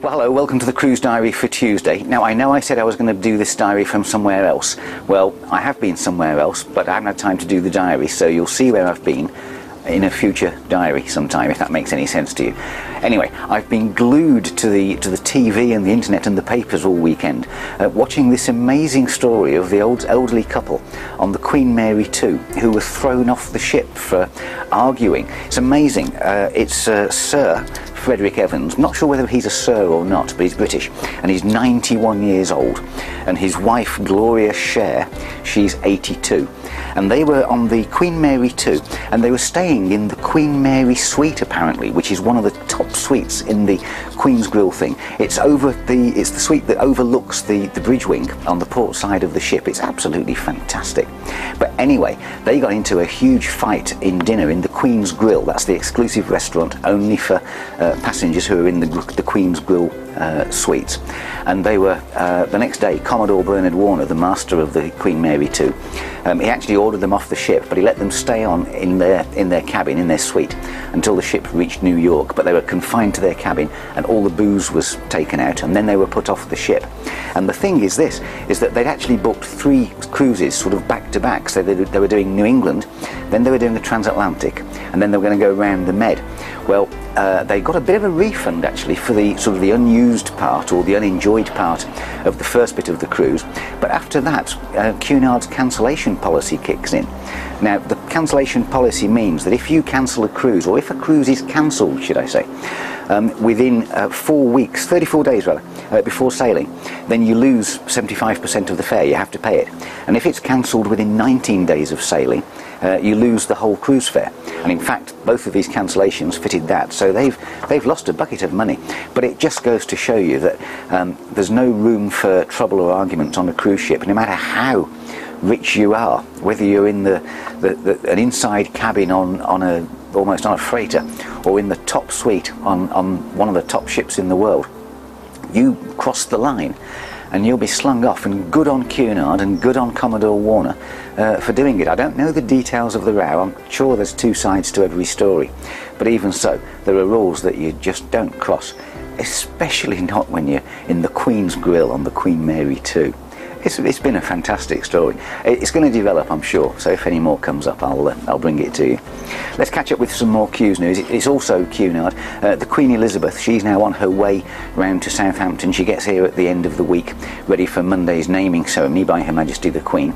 Well, hello, welcome to the Cruise Diary for Tuesday. Now, I know I said I was going to do this diary from somewhere else. Well, I have been somewhere else, but I haven't had time to do the diary, so you'll see where I've been in a future diary sometime, if that makes any sense to you. Anyway, I've been glued to the TV and the internet and the papers all weekend, watching this amazing story of the elderly couple on the Queen Mary 2 who were thrown off the ship for arguing. It's amazing. It's Sir Frederick Evans. I'm not sure whether he's a sir or not, but he's British, and he's 91 years old, and his wife Gloria Share, she's 82, and they were on the Queen Mary 2, and they were staying in the Queen Mary suite apparently, which is one of the top suites in the Queen's Grill thing. It's the suite that overlooks the bridge wing on the port side of the ship. It's absolutely fantastic. But anyway, they got into a huge fight in dinner in the Queen's Grill. That's the exclusive restaurant only for passengers who are in the Queen's Grill suites. And they were, the next day, Commodore Bernard Warner, the master of the Queen Mary 2, he actually ordered them off the ship, but he let them stay on in their cabin, in their suite, until the ship reached New York. But they were confined to their cabin, and all the booze was taken out, and then they were put off the ship. And the thing is that they'd actually booked 3 cruises sort of back to back. So they were doing New England, then they were doing the transatlantic, and then they were going to go around the Med. Well, they got a bit of a refund actually for the sort of the unused part or the unenjoyed part of the first bit of the cruise. But after that, Cunard's cancellation policy kicks in. Now, the cancellation policy means that if you cancel a cruise, or if a cruise is cancelled, should I say, within 4 weeks, 34 days rather, before sailing, then you lose 75% of the fare. You have to pay it. And if it's cancelled within 19 days of sailing, you lose the whole cruise fare. And in fact, both of these cancellations fitted that. So they've lost a bucket of money. But it just goes to show you that there's no room for trouble or argument on a cruise ship, no matter how rich you are, whether you're in an inside cabin almost on a freighter, or in the top suite on one of the top ships in the world. You cross the line and you'll be slung off, and good on Cunard and good on Commodore Warner for doing it. I don't know the details of the row. I'm sure there's 2 sides to every story, but even so, there are rules that you just don't cross, especially not when you're in the Queen's Grill on the Queen Mary 2. It's been a fantastic story. It's going to develop, I'm sure, so if any more comes up, I'll bring it to you. Let's catch up with some more Q's news. It's also Cunard. The Queen Elizabeth, she's now on her way round to Southampton. She gets here at the end of the week, ready for Monday's naming ceremony by Her Majesty the Queen.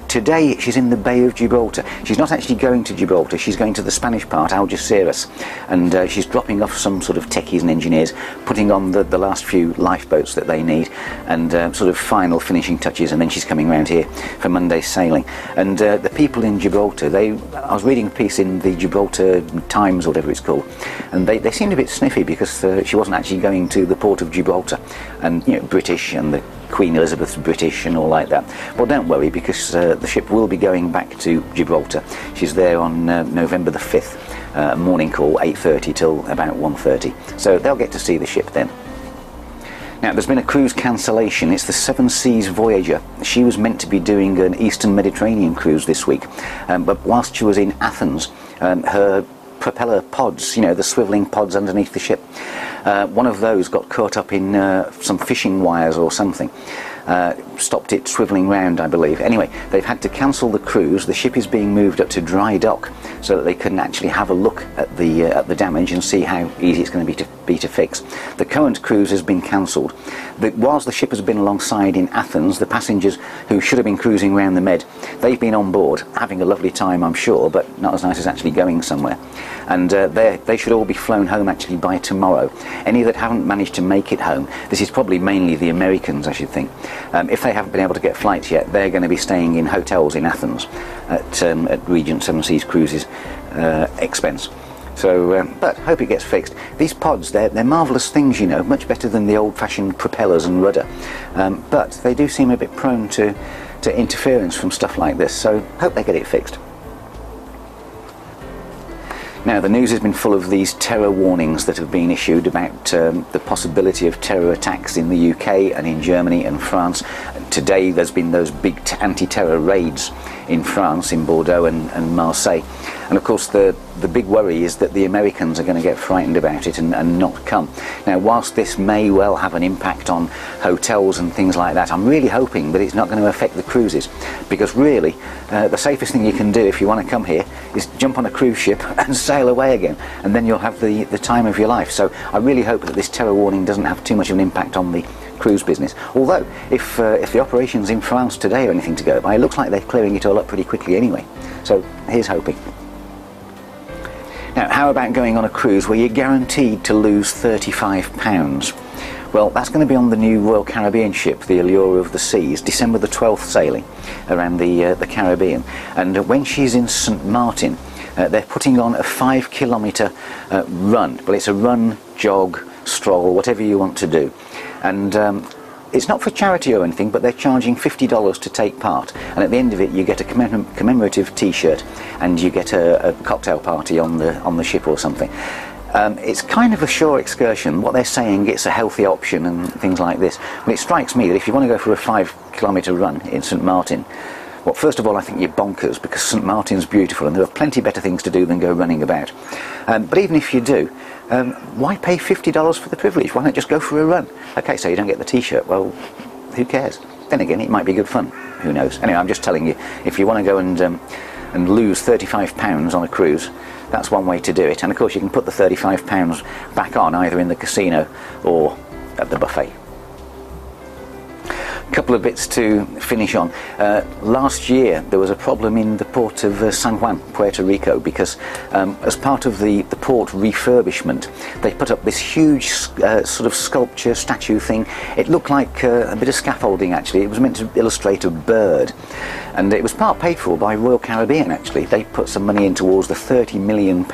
Today, she's in the Bay of Gibraltar. She's not actually going to Gibraltar, she's going to the Spanish part, Algeciras, and she's dropping off some sort of techies and engineers, putting on the last few lifeboats that they need, and sort of final finishing touches, and then she's coming around here for Monday's sailing. And the people in Gibraltar, I was reading a piece in the Gibraltar Times or whatever it's called, and they seemed a bit sniffy because she wasn't actually going to the port of Gibraltar, and British, and the Queen Elizabeth's British and all like that. Well, don't worry, because the ship will be going back to Gibraltar. She's there on November the 5th, morning call, 8:30 till about 1:30, so they'll get to see the ship then. Now, there's been a cruise cancellation. It's the Seven Seas Voyager. She was meant to be doing an Eastern Mediterranean cruise this week, but whilst she was in Athens, her propeller pods, the swivelling pods underneath the ship, one of those got caught up in some fishing wires or something. Stopped it swivelling round, I believe. Anyway, they've had to cancel the cruise. The ship is being moved up to dry dock so that they can actually have a look at the damage and see how easy it's going to be to fix. The current cruise has been cancelled. Whilst the ship has been alongside in Athens, the passengers who should have been cruising around the Med, they've been on board, having a lovely time, I'm sure, but not as nice as actually going somewhere. And they should all be flown home actually by tomorrow. Any that haven't managed to make it home, this is probably mainly the Americans, I should think. If they haven't been able to get flights yet, they're going to be staying in hotels in Athens at Regent Seven Seas Cruises' expense. So, but hope it gets fixed. These pods, they're marvellous things, much better than the old-fashioned propellers and rudder. But they do seem a bit prone to interference from stuff like this, so hope they get it fixed. Now, the news has been full of these terror warnings that have been issued about the possibility of terror attacks in the UK and in Germany and France. Today there's been those big anti-terror raids in France, in Bordeaux and Marseille. And of course the big worry is that the Americans are going to get frightened about it and not come. Now, whilst this may well have an impact on hotels and things like that, I'm really hoping that it's not going to affect the cruises, because really the safest thing you can do if you want to come here is jump on a cruise ship and sail away again, and then you'll have the time of your life. So I really hope that this terror warning doesn't have too much of an impact on the cruise business. Although if the operations in France today are anything to go by, it looks like they're clearing it all up pretty quickly anyway. So here's hoping. Now, how about going on a cruise where you're guaranteed to lose £35? Well, that's going to be on the new Royal Caribbean ship, the Allure of the Seas, December the 12th sailing around the Caribbean. And when she's in St Martin, they're putting on a 5-kilometre run. Well, it's a run, jog, stroll, whatever you want to do. And it's not for charity or anything, but they're charging $50 to take part. And at the end of it, you get a commemorative T-shirt, and you get a cocktail party on the ship or something. It's kind of a shore excursion. What they're saying, it's a healthy option and things like this. But it strikes me that if you want to go for a 5-kilometre run in St Martin, well, first of all, I think you're bonkers, because St Martin's beautiful and there are plenty better things to do than go running about. But even if you do, why pay $50 for the privilege? Why not just go for a run? Okay, so you don't get the T-shirt. Well, who cares? Then again, it might be good fun. Who knows? Anyway, I'm just telling you, if you want to go and lose £35 on a cruise, that's one way to do it. And of course, you can put the £35 back on either in the casino or at the buffet. Couple of bits to finish on. Last year there was a problem in the port of San Juan, Puerto Rico, because as part of the port refurbishment, they put up this huge sort of sculpture statue thing. It looked like a bit of scaffolding actually. It was meant to illustrate a bird, and it was part paid for by Royal Caribbean actually. They put some money in towards the £30 million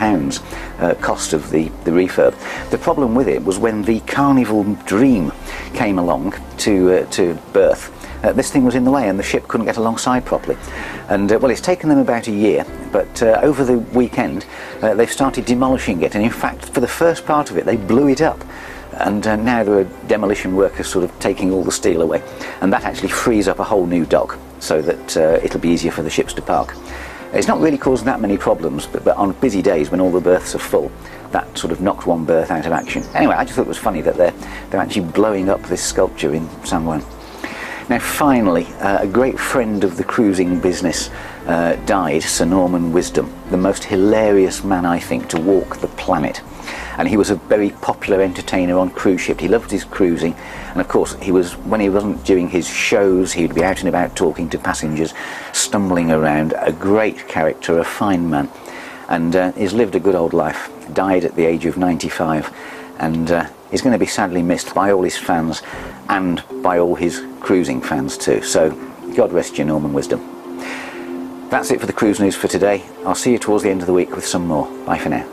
cost of the refurb. The problem with it was when the Carnival Dream came along to berth, this thing was in the way and the ship couldn't get alongside properly. And well, it's taken them about a year, but over the weekend they've started demolishing it, and in fact for the first part of it they blew it up, and now there are demolition workers sort of taking all the steel away, and that actually frees up a whole new dock so that it'll be easier for the ships to park. It's not really caused that many problems, but on busy days when all the berths are full, that sort of knocked one berth out of action. Anyway, I just thought it was funny that they're actually blowing up this sculpture in San Juan. Now finally, a great friend of the cruising business died, Sir Norman Wisdom, the most hilarious man I think to walk the planet. And he was a very popular entertainer on cruise ships. He loved his cruising, and of course when he wasn't doing his shows, he'd be out and about talking to passengers, stumbling around. A great character, a fine man, and he's lived a good old life. Died at the age of 95, and he's going to be sadly missed by all his fans and by all his cruising fans too. So God rest you, Norman Wisdom. That's it for the cruise news for today. I'll see you towards the end of the week with some more. Bye for now.